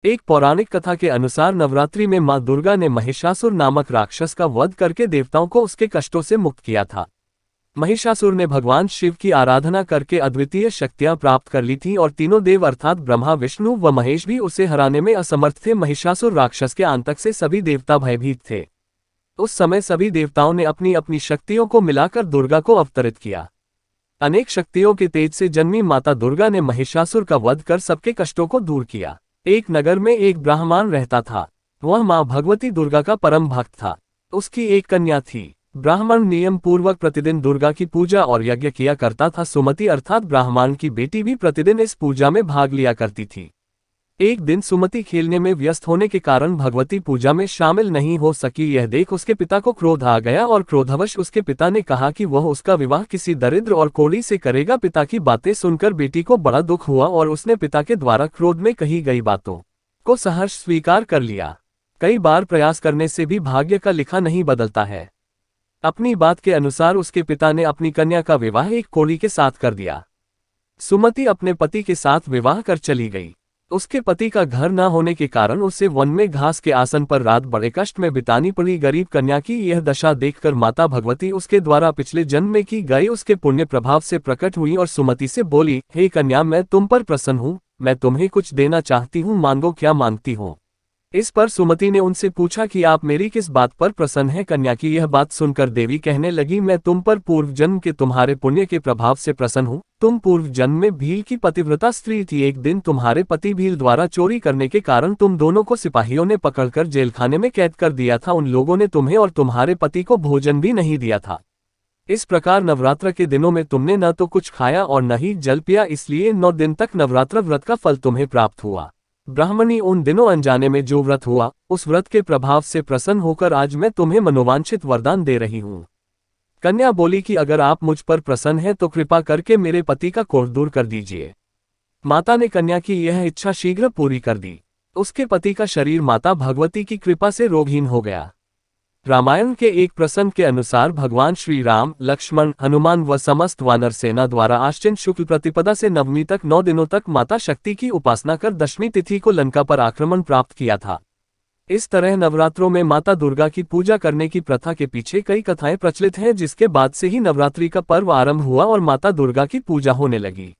एक पौराणिक कथा के अनुसार नवरात्रि में मां दुर्गा ने महिषासुर नामक राक्षस का वध करके देवताओं को उसके कष्टों से मुक्त किया था। महिषासुर ने भगवान शिव की आराधना करके अद्वितीय शक्तियां प्राप्त कर ली थीं और तीनों देव अर्थात ब्रह्मा, विष्णु व महेश भी उसे हराने में असमर्थ थे। महिषासुर राक्षस के आतंक से सभी देवता भयभीत थे। उस समय सभी देवताओं ने अपनी अपनी शक्तियों को मिलाकर दुर्गा को अवतरित किया। अनेक शक्तियों के तेज से जन्मी माता दुर्गा ने महिषासुर का वध कर सबके कष्टों को दूर किया। एक नगर में एक ब्राह्मण रहता था। वह मां भगवती दुर्गा का परम भक्त था। उसकी एक कन्या थी। ब्राह्मण नियम पूर्वक प्रतिदिन दुर्गा की पूजा और यज्ञ किया करता था। सुमति अर्थात ब्राह्मण की बेटी भी प्रतिदिन इस पूजा में भाग लिया करती थी। एक दिन सुमति खेलने में व्यस्त होने के कारण भगवती पूजा में शामिल नहीं हो सकी। यह देख उसके पिता को क्रोध आ गया और क्रोधवश उसके पिता ने कहा कि वह उसका विवाह किसी दरिद्र और कोढ़ी से करेगा। पिता की बातें सुनकर बेटी को बड़ा दुख हुआ और उसने पिता के द्वारा क्रोध में कही गई बातों को सहर्ष स्वीकार कर लिया। कई बार प्रयास करने से भी भाग्य का लिखा नहीं बदलता है। अपनी बात के अनुसार उसके पिता ने अपनी कन्या का विवाह एक कोढ़ी के साथ कर दिया। सुमति अपने पति के साथ विवाह कर चली गई। उसके पति का घर न होने के कारण उसे वन में घास के आसन पर रात बड़े कष्ट में बितानी पड़ी। गरीब कन्या की यह दशा देखकर माता भगवती उसके द्वारा पिछले जन्म में की गई उसके पुण्य प्रभाव से प्रकट हुई और सुमति से बोली, हे कन्या, मैं तुम पर प्रसन्न हूँ। मैं तुम्हें कुछ देना चाहती हूँ, मांगो, क्या मांगती हो। इस पर सुमति ने उनसे पूछा कि आप मेरी किस बात पर प्रसन्न हैं। कन्या की यह बात सुनकर देवी कहने लगी, मैं तुम पर पूर्व जन्म के तुम्हारे पुण्य के प्रभाव से प्रसन्न हूँ। तुम पूर्व जन्म में भील की पतिव्रता स्त्री थी। एक दिन तुम्हारे पति भील द्वारा चोरी करने के कारण तुम दोनों को सिपाहियों ने पकड़कर जेलखाने में कैद कर दिया था। उन लोगों ने तुम्हें और तुम्हारे पति को भोजन भी नहीं दिया था। इस प्रकार नवरात्र के दिनों में तुमने न तो कुछ खाया और न ही जल पिया, इसलिए 9 दिन तक नवरात्र व्रत का फल तुम्हें प्राप्त हुआ। ब्राह्मणी, उन दिनों अनजाने में जो व्रत हुआ, उस व्रत के प्रभाव से प्रसन्न होकर आज मैं तुम्हें मनोवांछित वरदान दे रही हूँ। कन्या बोली कि अगर आप मुझ पर प्रसन्न हैं तो कृपा करके मेरे पति का कोढ़ दूर कर दीजिए। माता ने कन्या की यह इच्छा शीघ्र पूरी कर दी। उसके पति का शरीर माता भगवती की कृपा से रोगहीन हो गया। रामायण के एक प्रसंग के अनुसार भगवान श्री राम, लक्ष्मण, हनुमान व समस्त वानर सेना द्वारा आश्विन शुक्ल प्रतिपदा से नवमी तक 9 दिनों तक माता शक्ति की उपासना कर दशमी तिथि को लंका पर आक्रमण प्राप्त किया था। इस तरह नवरात्रों में माता दुर्गा की पूजा करने की प्रथा के पीछे कई कथाएं प्रचलित हैं, जिसके बाद से ही नवरात्रि का पर्व आरंभ हुआ और माता दुर्गा की पूजा होने लगी।